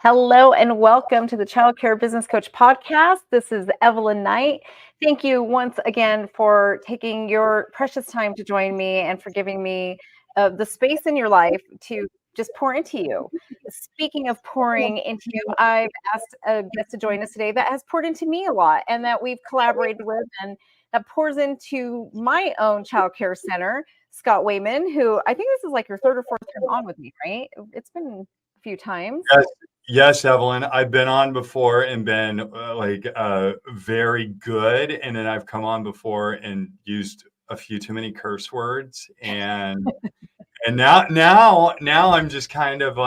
Hello and welcome to the Childcare Business Coach Podcast. This is Evelyn Knight. Thank you once again for taking your precious time to join me and for giving me the space in your life to just pour into you. Speaking of pouring into you, I've asked a guest to join us today that has poured into me a lot and that we've collaborated with and that pours into my own childcare center, Scott Wayman, who I think this is like your third or fourth time on with me, right? It's been a few times. Yes, yes, Evelyn. I've been on before and been very good, and then I've come on before and used a few too many curse words, and now I'm just kind of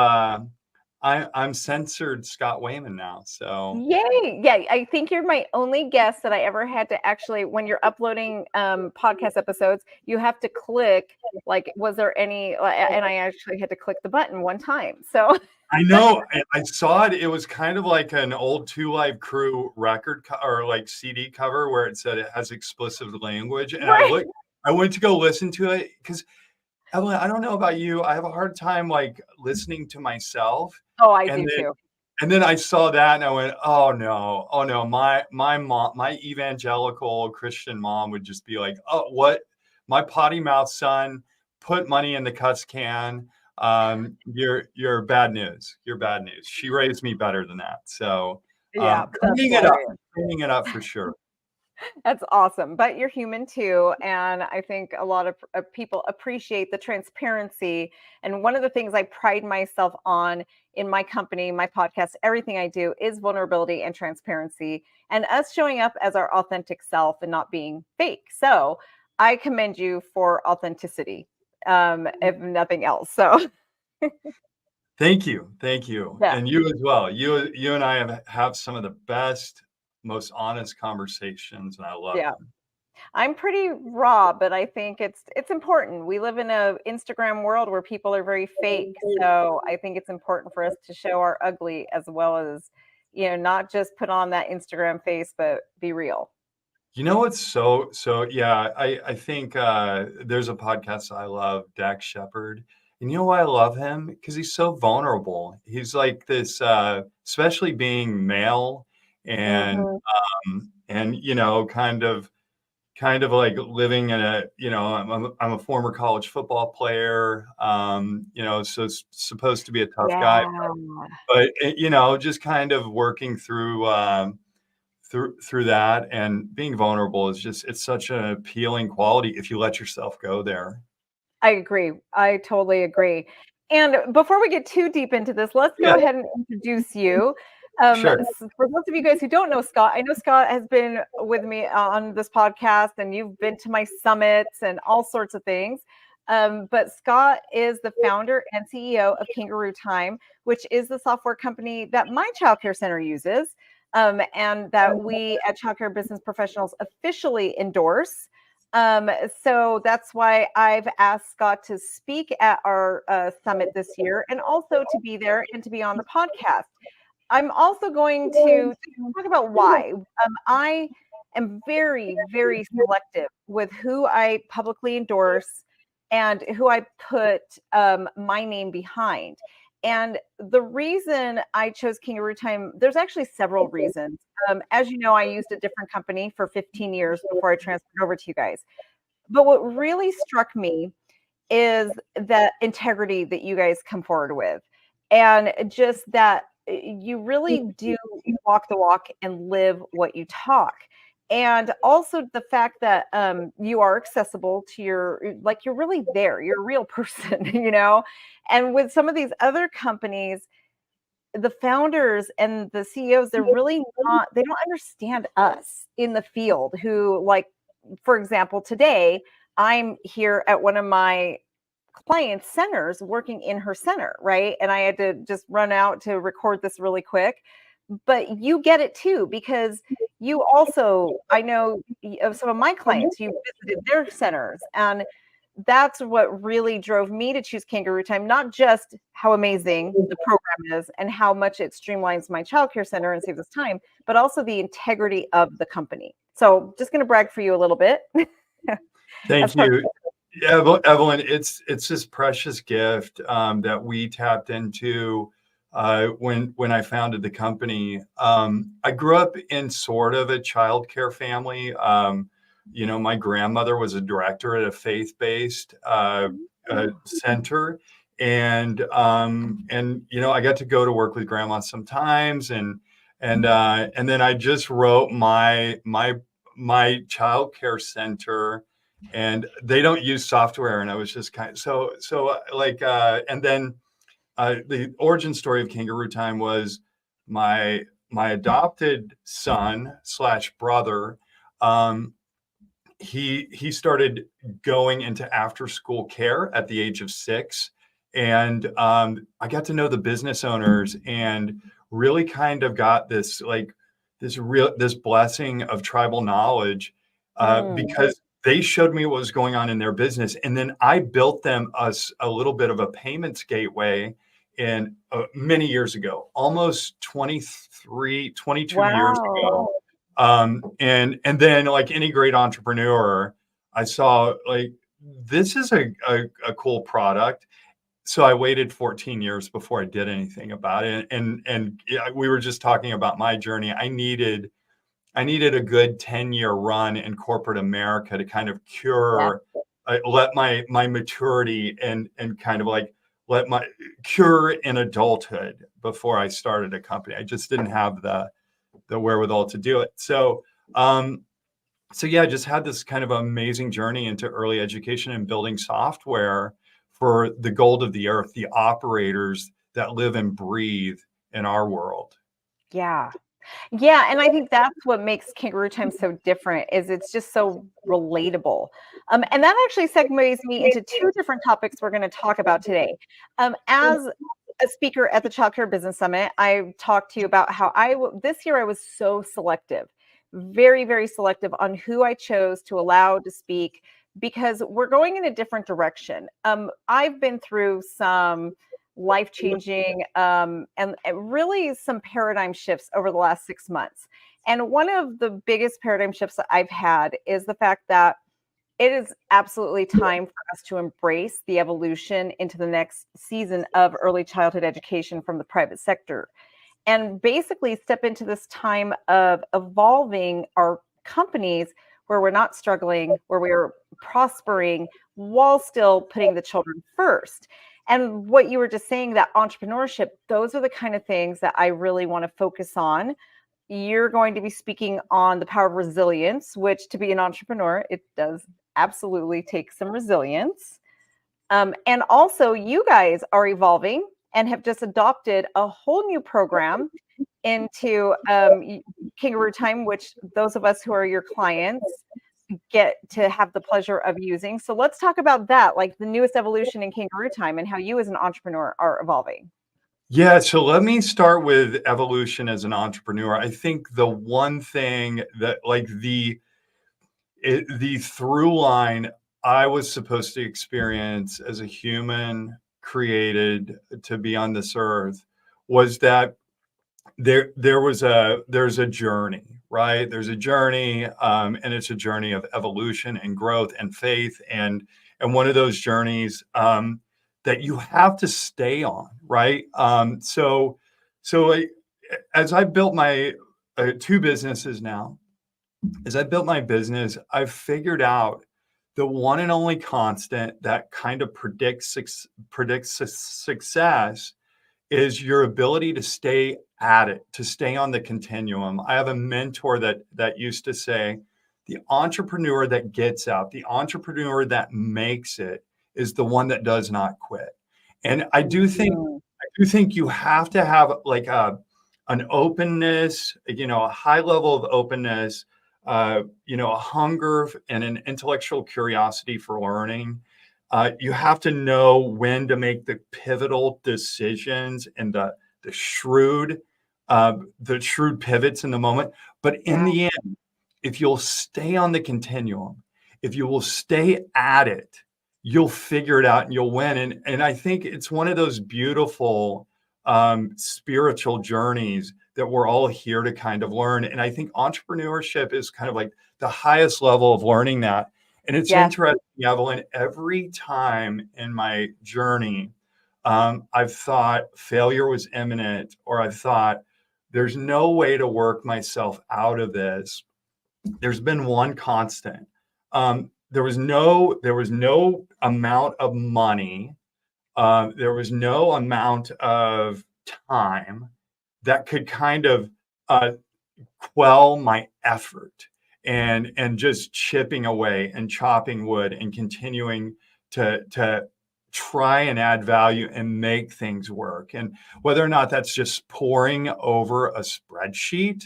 I'm censored Scott Wayman now. So Yay. Yeah, I think you're my only guest that I ever had to actually, when you're uploading podcast episodes, you have to click, like, was there any, and I actually had to click the button one time. So I know I saw it. It was kind of like an old Two Live Crew record or like CD cover where it said it has explicit language, and right. I went to go listen to it because Evelyn, I don't know about you. I have a hard time like listening to myself. Oh, I And do then too. and then I saw that and I went, oh no, oh no. My mom, my evangelical Christian mom would just be like, oh, what? My potty mouth son put money in the cuss can. You're bad news. You're bad news. She raised me better than that. So Yeah, that's cleaning it up for sure. That's awesome. But you're human too. And I think a lot of people appreciate the transparency. And one of the things I pride myself on in my company, my podcast, everything I do is vulnerability and transparency and us showing up as our authentic self and not being fake. So I commend you for authenticity, if nothing else. So Thank you. Thank you. yeah. And you as well. You and I have some of the best, most honest conversations, and I love Yeah. them. I'm pretty raw, but I think it's important. We live in a Instagram world where people are very fake. So I think it's important for us to show our ugly as well as, not just put on that Instagram face, but be real. You know what's yeah, I think there's a podcast I love, Dax Shepard. And you know why I love him? Because he's so vulnerable. He's like this, especially being male and Hmm. kind of like living in I'm a former college football player, so it's supposed to be a tough guy, Yeah, but just kind of working through that, and being vulnerable is just, it's such an appealing quality if you let yourself go there. I agree. I totally agree. And before we get too deep into this, let's go Yeah, ahead and introduce you. sure. For those of you guys who don't know Scott, I know Scott has been with me on this podcast and you've been to my summits and all sorts of things. But Scott is the founder and CEO of Kangarootime, which is the software company that my childcare center uses, and that we at Childcare Business Professionals officially endorse. So that's why I've asked Scott to speak at our summit this year and also to be there and to be on the podcast. I'm also going to talk about why. I am very, very selective with who I publicly endorse and who I put my name behind. And the reason I chose Kangarootime, there's actually several reasons. As you know, I used a different company for 15 years before I transferred over to you guys. But what really struck me is the integrity that you guys come forward with, and just that you really do walk the walk and live what you talk. And also the fact that you are accessible to like you're really there, you're a real person, And with some of these other companies, the founders and the CEOs, they don't understand us in the field who, like, for example, today I'm here at one of my client's centers working in her center, right? And I had to just run out to record this really quick. But you get it too, because you also, I know of some of my clients, you visited their centers. And that's what really drove me to choose Kangarootime, not just how amazing the program is and how much it streamlines my childcare center and saves us time, but also the integrity of the company. So just going to brag for you a little bit. Thank you. Yeah, Evelyn, it's this precious gift that we tapped into when I founded the company. I grew up in sort of a childcare family. My grandmother was a director at a faith-based center, and I got to go to work with grandma sometimes, and then I just wrote my childcare center, and they don't use software, and I was just and then the origin story of Kangarootime was my adopted son slash brother. He started going into after school care at the age of 6, and I got to know the business owners and really kind of got this blessing of tribal knowledge because they showed me what was going on in their business, and then I built them a little bit of a payments gateway in many years ago, almost 22 years ago. And then, like any great entrepreneur, I saw like this is a cool product. So I waited 14 years before I did anything about it. And yeah, we were just talking about my journey. I needed a good 10-year run in corporate America to kind of let my maturity and kind of like let my cure in adulthood before I started a company. I just didn't have the wherewithal to do it. So yeah, I just had this kind of amazing journey into early education and building software for the gold of the earth, the operators that live and breathe in our world. Yeah. Yeah, and I think that's what makes Kangarootime so different is it's just so relatable. And that actually segues me into two different topics we're going to talk about today. As a speaker at the Childcare Business Summit, I talked to you about how this year I was so selective, very, very selective on who I chose to allow to speak because we're going in a different direction. I've been through some life-changing and really some paradigm shifts over the last 6 months. And one of the biggest paradigm shifts that I've had is the fact that it is absolutely time for us to embrace the evolution into the next season of early childhood education from the private sector and basically step into this time of evolving our companies where we're not struggling, where we're prospering while still putting the children first. And what you were just saying, that entrepreneurship, those are the kind of things that I really want to focus on. You're going to be speaking on the power of resilience, which to be an entrepreneur, it does absolutely take some resilience. And also, you guys are evolving and have just adopted a whole new program into Kangarootime, which those of us who are your clients get to have the pleasure of using. So let's talk about that, like the newest evolution in Kangarootime and how you as an entrepreneur are evolving. Yeah, so let me start with evolution as an entrepreneur. I think the one thing that like the through line I was supposed to experience as a human created to be on this earth was that there's a journey, right? There's a journey, and it's a journey of evolution and growth and faith, and one of those journeys that you have to stay on, right? As I built my 2 businesses now, as I built my business, I've figured out the one and only constant that kind of predicts success is your ability to stay at it, to stay on the continuum. I have a mentor that used to say, the entrepreneur that gets out, the entrepreneur that makes it is the one that does not quit. And I do think you have to have like an openness, a high level of openness, a hunger and an intellectual curiosity for learning. You have to know when to make the pivotal decisions and the shrewd pivots in the moment. But in the end, if you'll stay on the continuum, if you will stay at it, you'll figure it out and you'll win. And I think it's one of those beautiful spiritual journeys that we're all here to kind of learn. And I think entrepreneurship is kind of like the highest level of learning that. And it's interesting, Evelyn, every time in my journey, I've thought failure was imminent, or I've thought there's no way to work myself out of this, there's been one constant. There was no amount of money, there was no amount of time that could kind of uh, quell my effort, and just chipping away and chopping wood and continuing to try and add value and make things work. And whether or not that's just poring over a spreadsheet,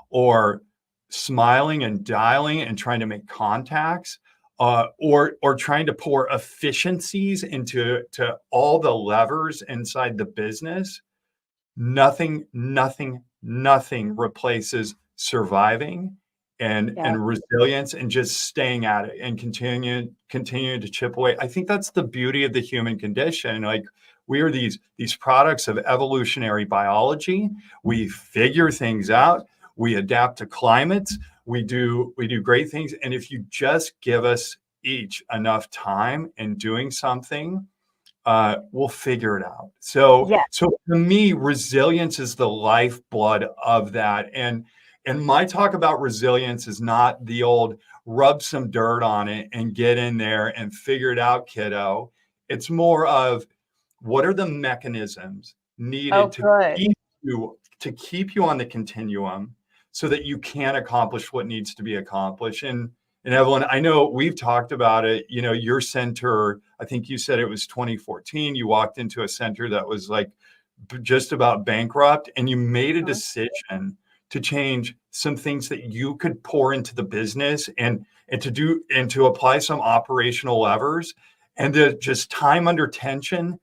or smiling and dialing and trying to make contacts, or trying to pour efficiencies into all the levers inside the business, nothing replaces surviving Yeah. and resilience, and just staying at it and continuing to chip away. I think that's the beauty of the human condition. Like, we are these products of evolutionary biology. We figure things out, we adapt to climates, we do great things. And if you just give us each enough time in doing something, we'll figure it out. So, Yeah. so to me, resilience is the lifeblood of that. And my talk about resilience is not the old rub some dirt on it and get in there and figure it out, kiddo. It's more of, what are the mechanisms Oh, needed good. to keep you on the continuum, so that you can accomplish what needs to be accomplished. And Evelyn, I know we've talked about it. Your center, I think you said it was 2014. You walked into a center that was like just about bankrupt, and you made a Mhm. decision to change some things that you could pour into the business, and to apply some operational levers, and to just time under tension,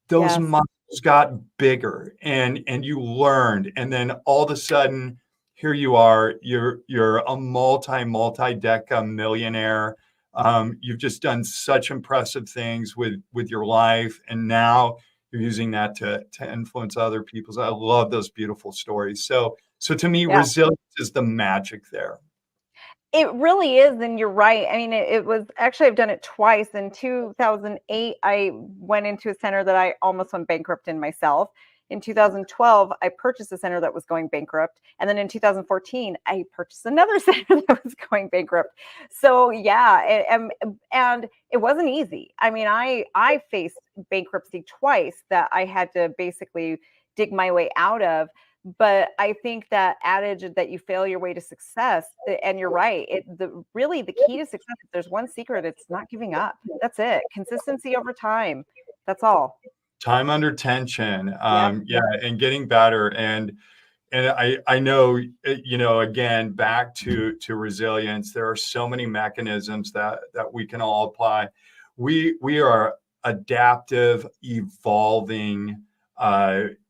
those Yes. muscles got bigger, and you learned. And then all of a sudden, here you are, you're a multi-deca millionaire. You've just done such impressive things with your life, and now you're using that to influence other people's. I love those beautiful stories. So to me, Yeah. resilience is the magic there. It really is, and you're right. I mean, it was actually, I've done it twice. In 2008, I went into a center that I almost went bankrupt in myself. In 2012, I purchased a center that was going bankrupt, and then in 2014, I purchased another center that was going bankrupt. So yeah, and it wasn't easy. I mean, I faced bankruptcy twice that I had to basically dig my way out of. But I think that adage that you fail your way to success, and you're right. The key to success, if there's one secret, it's not giving up. That's it. Consistency over time. That's all. Time under tension, Yep. yeah, and getting better. And I know, again, back to resilience, there are so many mechanisms that we can all apply. We are adaptive, evolving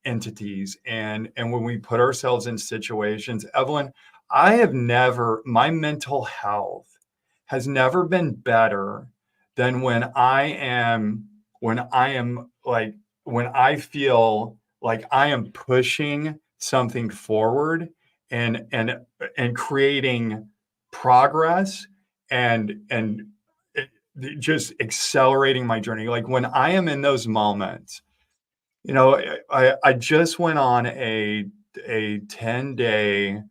entities, and when we put ourselves in situations, Evelyn, my mental health has never been better than when I am like, when I feel like I am pushing something forward, and creating progress, and just accelerating my journey. Like, when I am in those moments, I just went on a 10-day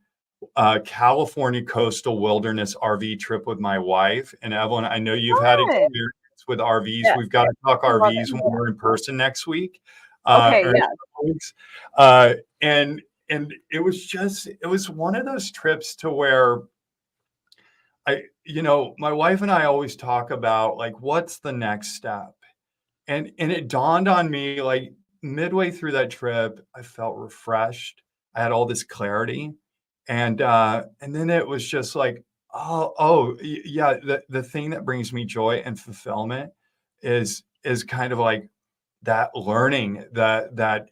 California coastal wilderness RV trip with my wife. And Evelyn, I know you've had Fun. experience with RVs. Yes. We've got to talk I love RVs it. when we're in person next week, Okay. or in a Yeah. couple weeks. Uh, and it was one of those trips to where my wife and I always talk about, like, what's the next step? And it dawned on me, like, midway through that trip, I felt refreshed. I had all this clarity. And then it was just like, yeah, the thing that brings me joy and fulfillment is kind of like that learning, that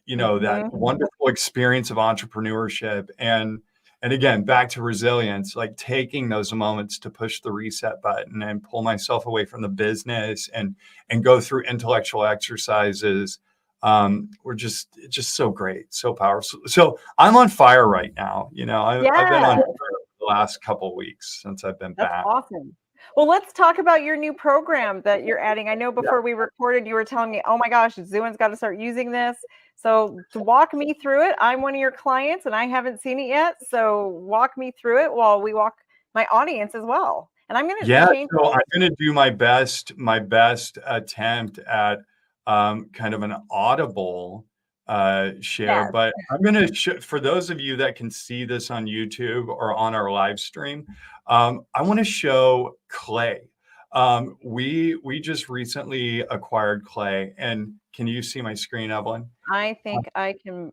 Mhm. wonderful experience of entrepreneurship. And again, back to resilience, like taking those moments to push the reset button and pull myself away from the business, and go through intellectual exercises. Were just so great, so powerful. So I'm on fire right now. I've been on Yeah. fire the last couple weeks since I've been That's back. awesome. Well, let's talk about your new program that you're adding. I know before we recorded, you were telling me, oh my gosh, Zuin's got to start using this. So to walk me through it, I'm one of your clients and I haven't seen it yet. So walk me through it while we walk my audience as well. And I'm going to Yeah, change. so I'm going to do my best attempt at kind of an audible share, Yes. but I'm going to for those of you that can see this on YouTube or on our live stream, I want to show Clay. We just recently acquired Clay, and can you see my screen, Evelyn? I think I can.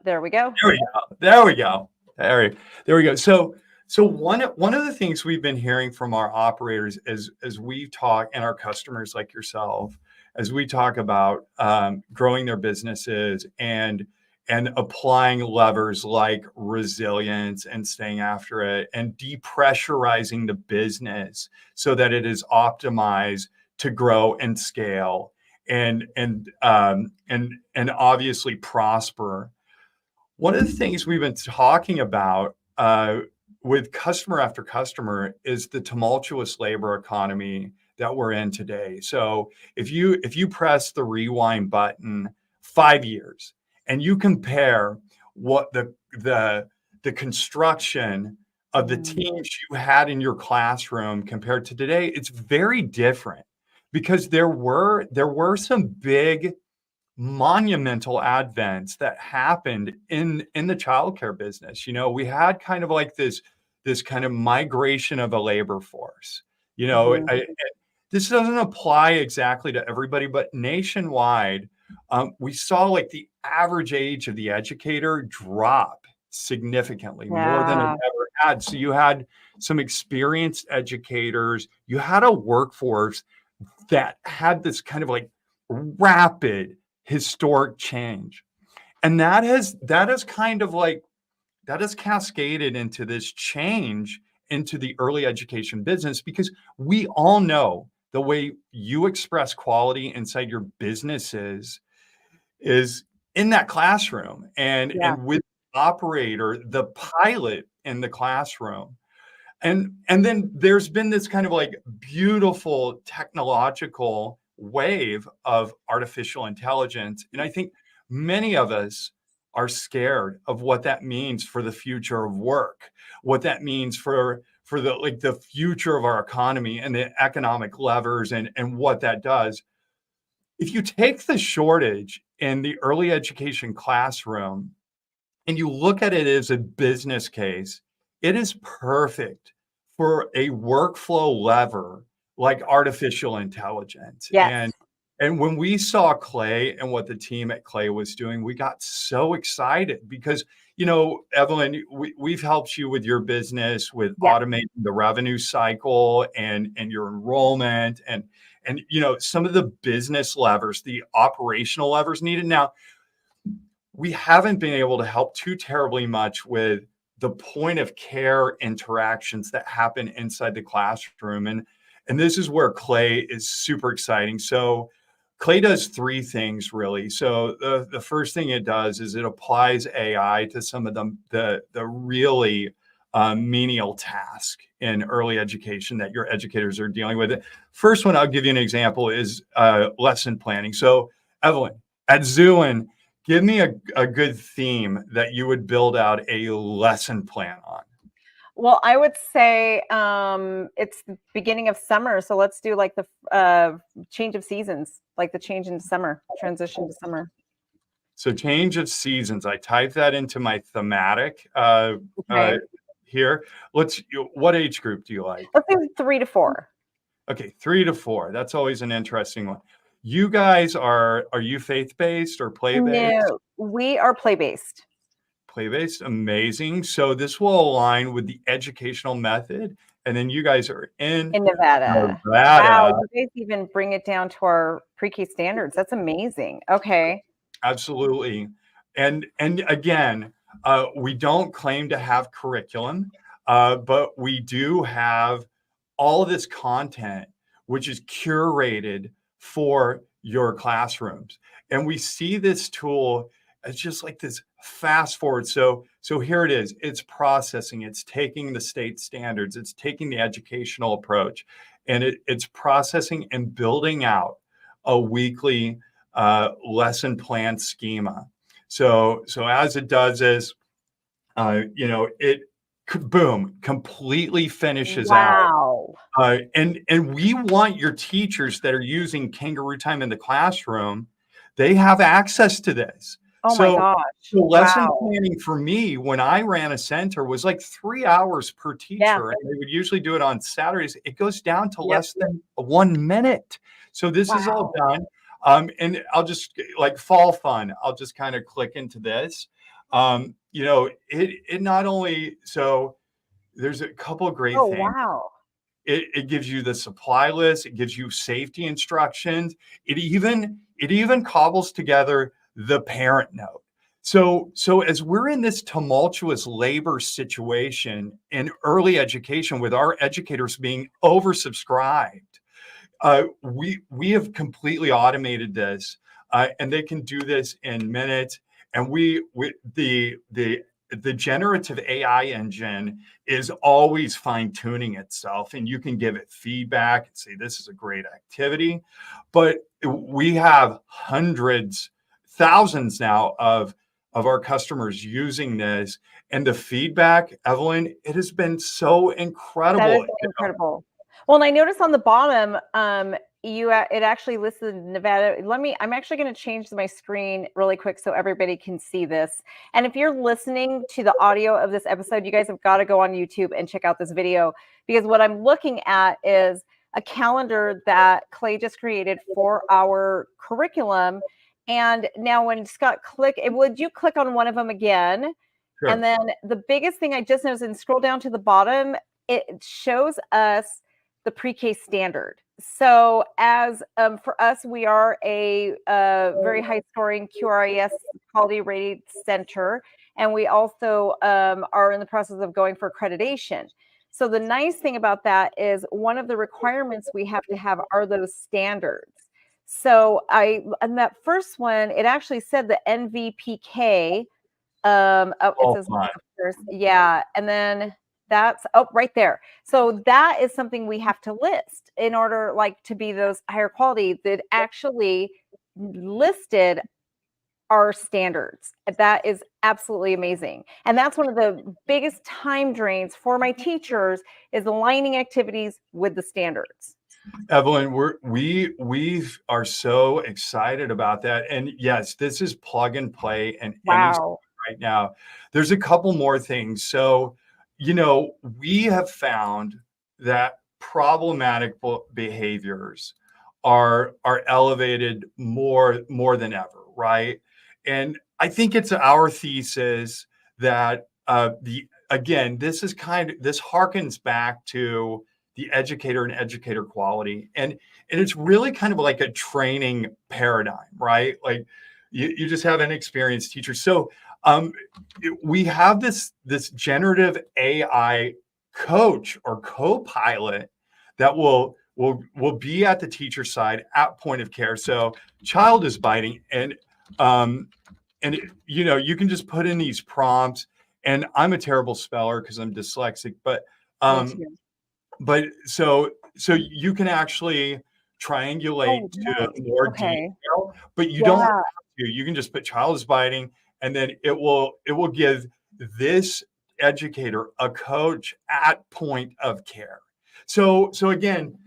There we go. There we go. There we go. There we go. So one of the things we've been hearing from our operators as we talk, and our customers like yourself, as we talk about growing their businesses and applying levers like resilience and staying after it and depressurizing the business so that it is optimized to grow and scale and obviously prosper. One of the things we've been talking about with customer after customer is the tumultuous labor economy that we're in today. So if you press the rewind button 5 years and you compare what the construction of the teams you had in your classroom compared to today, it's very different because there were some big monumental advents that happened in the childcare business. We had kind of like this kind of migration of a labor force. This doesn't apply exactly to everybody, but nationwide, we saw like the average age of the educator drop significantly more than it Yeah. ever had. So you had some experienced educators, you had a workforce that had this kind of like rapid historic change. And that has kind of like that has cascaded into this change into the early education business, because we all know the way you express quality inside your businesses is in that classroom and Yeah. with the operator, the pilot in the classroom. And then there's been this kind of like beautiful technological wave of artificial intelligence. And I think many of us are scared of what that means for the future of work, what that means for the future of our economy and the economic levers and what that does. If you take the shortage in the early education classroom and you look at it as a business case, it is perfect for a workflow lever like artificial intelligence. Yes. And when we saw Clay and what the team at Clay was doing, we got so excited because, Evelyn, we've helped you with your business with automating the revenue cycle and your enrollment and some of the business levers, the operational levers needed. Now, we haven't been able to help too terribly much with the point of care interactions that happen inside the classroom. And this is where Clay is super exciting. So Clay does 3 things really. So the first thing it does is it applies AI to some of the really menial task in early education that your educators are dealing with. First one, I'll give you an example, is lesson planning. So Evelyn, at Zuin, give me a good theme that you would build out a lesson plan on. Well, I would say it's the beginning of summer. So let's do like the change of seasons, like the change into summer, transition to summer. So change of seasons. I type that into my thematic Okay. here. What age group do you like? Let's do 3 to 4. Okay, 3 to 4. That's always an interesting one. You guys are you faith-based or play-based? No, we are play-based. Play-based, amazing. So this will align with the educational method. And then you guys are in Nevada. Wow, you guys even bring it down to our pre-K standards. That's amazing. Okay. Absolutely. And again, we don't claim to have curriculum, but we do have all of this content, which is curated for your classrooms. And we see this tool it's just like this fast forward. So here it is. It's processing. It's taking the state standards. It's taking the educational approach, and it's processing and building out a weekly lesson plan schema. So as it does is, it boom completely finishes out. Wow. And we want your teachers that are using Kangarootime in the classroom, they have access to this. Oh my So, gosh. so lesson Wow. planning for me when I ran a center was like 3 hours per Yeah. teacher, and they would usually do it on Saturdays. It goes down to Yep. less than 1 minute. So this is all Wow. done. And I'll just like fall fun. I'll just kind of click into this. It not only so there's a couple of great Oh, things. wow. It gives you the supply list. It gives you safety instructions. It even cobbles together the parent note. So as we're in this tumultuous labor situation in early education with our educators being oversubscribed, we have completely automated this, and they can do this in minutes. And the generative AI engine is always fine tuning itself, and you can give it feedback and say, this is a great activity. But we have hundreds, thousands now of our customers using this, and the feedback, Evelyn, it has been so incredible. That is incredible. Well, and I noticed on the bottom, it actually listed Nevada. I'm actually going to change my screen really quick so everybody can see this. And if you're listening to the audio of this episode, you guys have got to go on YouTube and check out this video, because what I'm looking at is a calendar that Clay just created for our curriculum. And now when Scott would you click on one of them again? Sure. And then the biggest thing I just noticed, and scroll down to the bottom, it shows us the pre-K standard. So as for us, we are a very high scoring QRIS quality rated center. And we also are in the process of going for accreditation. So the nice thing about that is one of the requirements we have to have are those standards. So on that first one, it actually said the NVPK. It says, yeah. And then that's right there. So that is something we have to list in order to be those higher quality that actually listed our standards. That is absolutely amazing. And that's one of the biggest time drains for my teachers is aligning activities with the standards. Evelyn, we are so excited about that. And yes, this is plug and play and wow. Right now. There's a couple more things. So, we have found that problematic behaviors are elevated more than ever, right? And I think it's our thesis that this harkens back to the educator and educator quality, and it's really kind of like a training paradigm, right? Like you just have an experienced teacher. So we have this generative AI coach or co-pilot that will be at the teacher side at point of care. So child is biting, and you can just put in these prompts. And I'm a terrible speller because I'm dyslexic, but so you can actually triangulate to more detail, but you don't have to. You can just put child is biting, and then it will give this educator a coach at point of care. So again,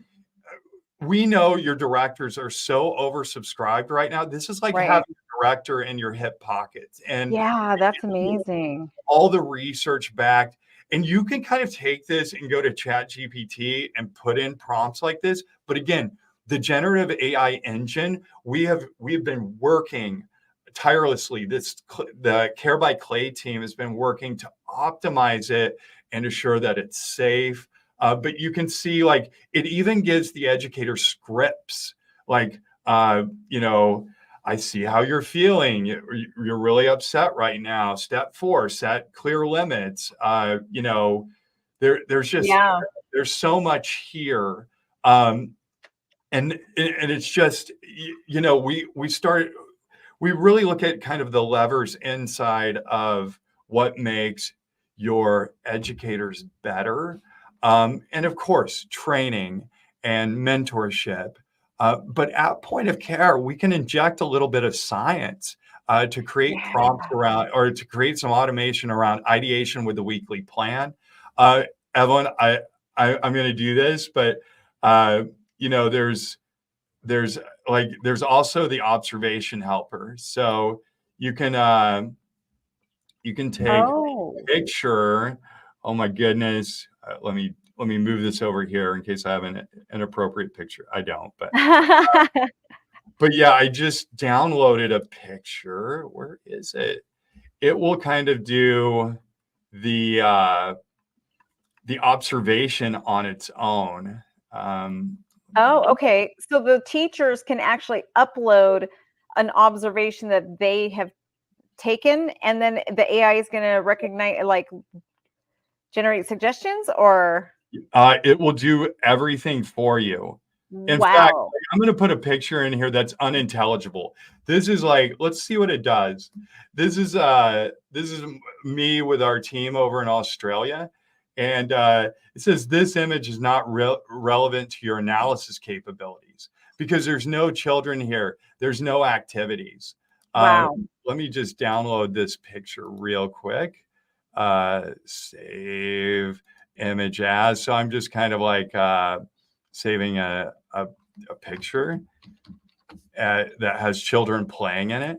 we know your directors are so oversubscribed right now. This is like having a director in your hip pockets. And yeah, that's amazing. All the research backed. And you can kind of take this and go to ChatGPT and put in prompts like this. But again, the generative AI engine, we've been working tirelessly. The Care by Clay team has been working to optimize it and assure that it's safe. But you can see, it even gives the educator scripts, I see how you're feeling. You're really upset right now. Step 4, set clear limits. There's so much here. And it's just, we we really look at kind of the levers inside of what makes your educators better. And of course, training and mentorship. But at point of care, we can inject a little bit of science to create prompts Yeah. around, or to create some automation around ideation with the weekly plan. Evelyn, I'm going to do this, but you know, there's there's also the observation helper. So you can take Oh. a picture. Oh my goodness. Let me move this over here in case I have an inappropriate picture. I don't, but yeah, I just downloaded a picture. Where is it? It will kind of do the observation on its own. Oh, okay. So the teachers can actually upload an observation that they have taken, and then the AI is going to recognize, like, generate suggestions, or It will do everything for you. In fact, wow. I'm going to put a picture in here that's unintelligible. This is like, let's see what it does. This is me with our team over in Australia, and it says this image is not relevant to your analysis capabilities because there's no children here. There's no activities. Wow. Let me just download this picture real quick. Save image as. So I'm just kind of like saving a picture that has children playing in it.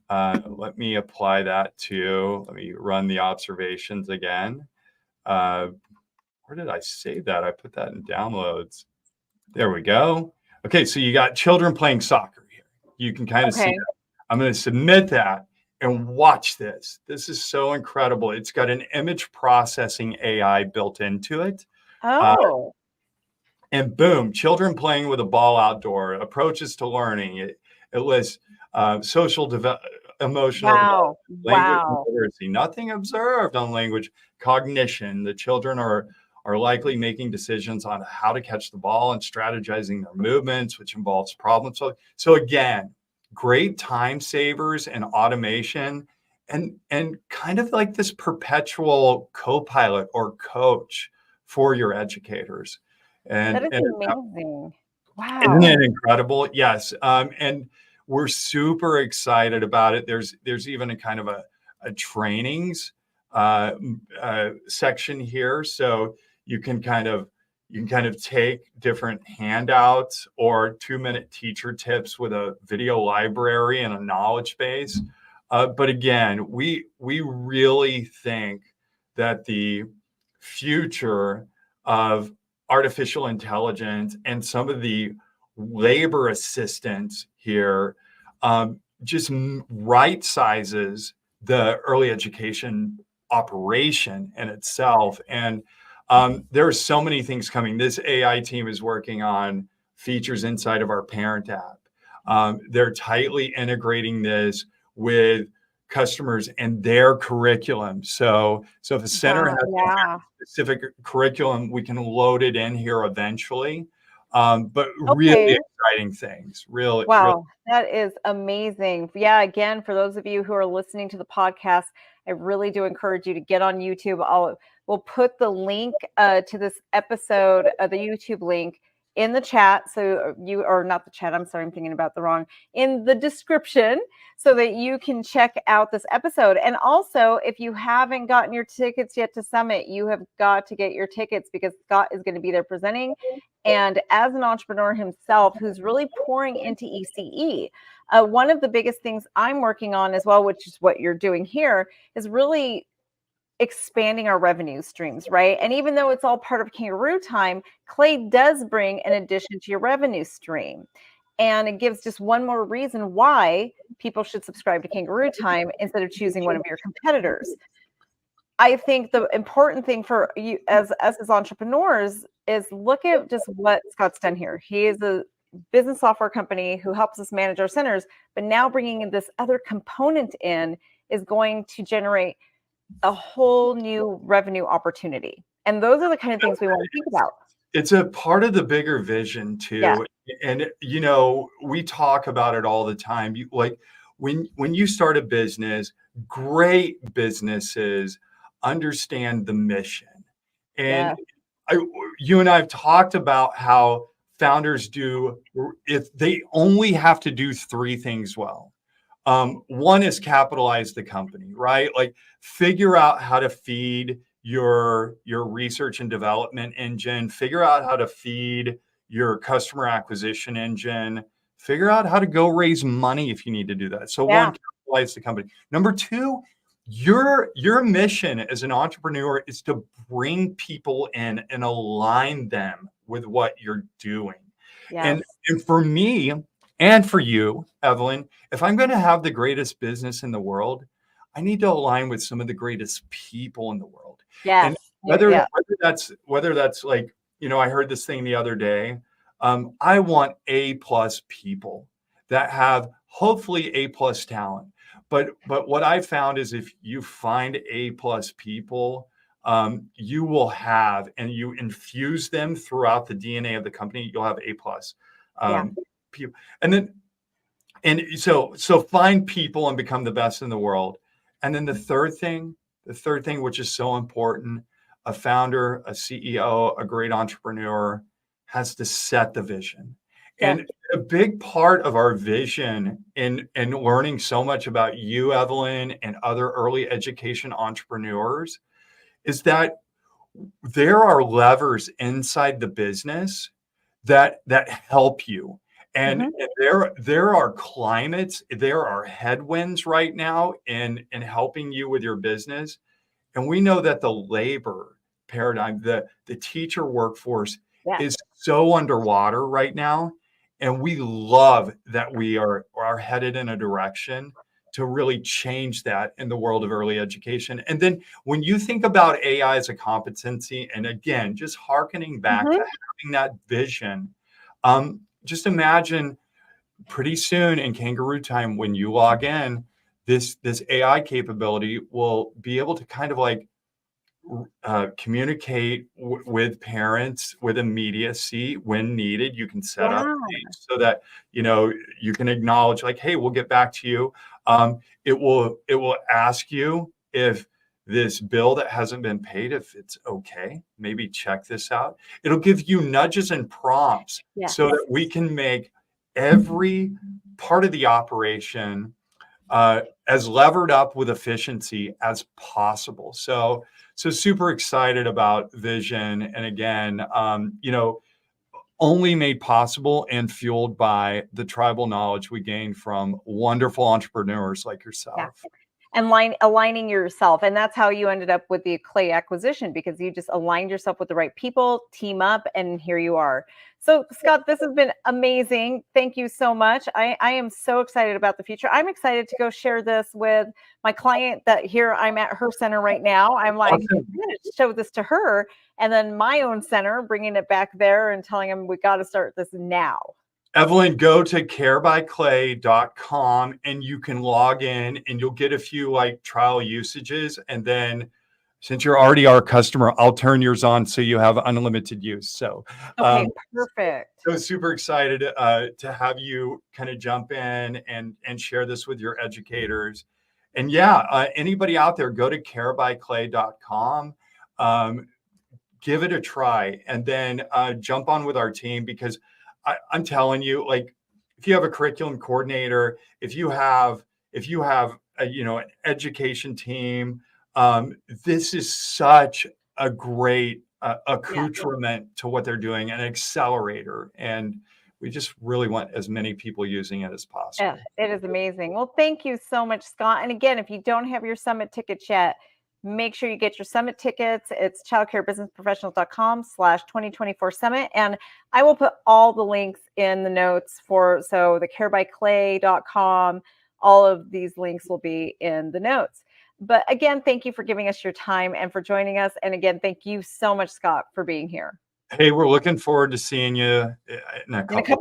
Let me apply that to, let me run the observations again. Where did I save that? I put that in downloads. There we go. Okay, so you got children playing soccer here. You can kind of see Okay. that. I'm going to submit that and watch this. This is so incredible. It's got an image processing AI built into it. Oh, And boom, children playing with a ball outdoor, approaches to learning. It lists social emotional wow. development, language Wow. literacy, nothing observed on language cognition. The children are likely making decisions on how to catch the ball and strategizing their movements, which involves problem solving. So again, great time savers and automation, and kind of like this perpetual co-pilot or coach for your educators. That is And amazing. isn't Wow. it incredible? Yes. And we're super excited about it. There's even a kind of a trainings section here. So you can kind of take different handouts or 2-minute teacher tips with a video library and a knowledge base. But again, we really think that the future of artificial intelligence and some of the labor assistance here just right sizes the early education operation in itself. And there are so many things coming. This AI team is working on features inside of our parent app. They're tightly integrating this with customers and their curriculum. So if a center has Wow. Yeah. specific curriculum, we can load it in here eventually. But really Okay. exciting things. Really. Wow, that is amazing. Yeah, again, for those of you who are listening to the podcast, I really do encourage you to get on YouTube. We'll put the link to this episode, the YouTube link, in the chat. So you, or not the chat, I'm sorry, I'm thinking about the wrong, in the description, so that you can check out this episode. And also, if you haven't gotten your tickets yet to Summit, you have got to get your tickets, because Scott is going to be there presenting. And as an entrepreneur himself, who's really pouring into ECE, one of the biggest things I'm working on as well, which is what you're doing here, is really expanding our revenue streams, right? And even though it's all part of Kangarootime, Clay does bring an addition to your revenue stream. And it gives just one more reason why people should subscribe to Kangarootime instead of choosing one of your competitors. I think the important thing for you as us as entrepreneurs is look at just what Scott's done here. He is a business software company who helps us manage our centers, but now bringing in this other component in is going to generate a whole new revenue opportunity. And those are the kind of things we want to think about. It's a part of the bigger vision Yeah. too. And you know, we talk about it all the time. Like when you start a business, great businesses understand the mission. And Yeah. you and I have talked about how founders do, if they only have to do three things well. One is capitalize the company, right? Like figure out how to feed your research and development engine, figure out how to feed your customer acquisition engine, figure out how to go raise money if you need to do that. So Yeah. one, capitalize the company. Number two, your mission as an entrepreneur is to bring people in and align them with what you're doing. Yes. And for me and for you, Evelyn, if I'm going to have the greatest business in the world, I need to align with some of the greatest people in the world. And Yes. Yeah. whether that's like, I heard this thing the other day. I want A plus people that have hopefully A plus talent. But what I found is if you find A plus people, you will have, and you infuse them throughout the DNA of the company, you'll have A plus Yeah. people. And so find people and become the best in the world. And then the third thing, which is so important, a founder, a CEO, a great entrepreneur has to set the vision. Yeah. And a big part of our vision in learning so much about you, Evelyn, and other early education entrepreneurs is that there are levers inside the business that help you. And there are climates, there are headwinds right now in helping you with your business. And we know that the labor paradigm, the teacher workforce Yeah. is so underwater right now. And we love that we are headed in a direction to really change that in the world of early education. And then when you think about AI as a competency, and again, just hearkening back to having that vision, just imagine pretty soon in Kangarootime, when you log in, this AI capability will be able to kind of like communicate with parents with immediacy when needed. You can set up things so that you can acknowledge, like, hey, we'll get back to you. It will ask you if this bill that hasn't been paid, if it's okay, maybe check this out. It'll give you nudges and prompts so that we can make every part of the operation as levered up with efficiency as possible. So super excited about vision. And again, only made possible and fueled by the tribal knowledge we gain from wonderful entrepreneurs like yourself. Yeah. And aligning yourself. And that's how you ended up with the Clay acquisition, because you just aligned yourself with the right people, team up, and here you are. So Scott, this has been amazing. Thank you so much. I am so excited about the future. I'm excited to go share this with my client that here I'm at her center right now. I'm like, I'm going to show this to her, and then my own center, bringing it back there and telling them we got to start this now. Evelyn, go to carebyclay.com and you can log in and you'll get a few like trial usages. And then since you're already our customer, I'll turn yours on so you have unlimited use. So, okay, perfect. So super excited to have you kind of jump in and share this with your educators. And anybody out there, go to carebyclay.com. Give it a try, and then jump on with our team, because I'm telling you, like, if you have a curriculum coordinator, if you have an education team, this is such a great accoutrement to what they're doing, an accelerator. And we just really want as many people using it as possible. Yeah, it is amazing. Well, thank you so much, Scott. And again, if you don't have your summit tickets yet, make sure you get your summit tickets. It's childcarebusinessprofessionals.com/2024 summit. And I will put all the links in the notes so the carebyclay.com, all of these links will be in the notes. But again, thank you for giving us your time and for joining us. And again, thank you so much, Scott, for being here. Hey, we're looking forward to seeing you in a couple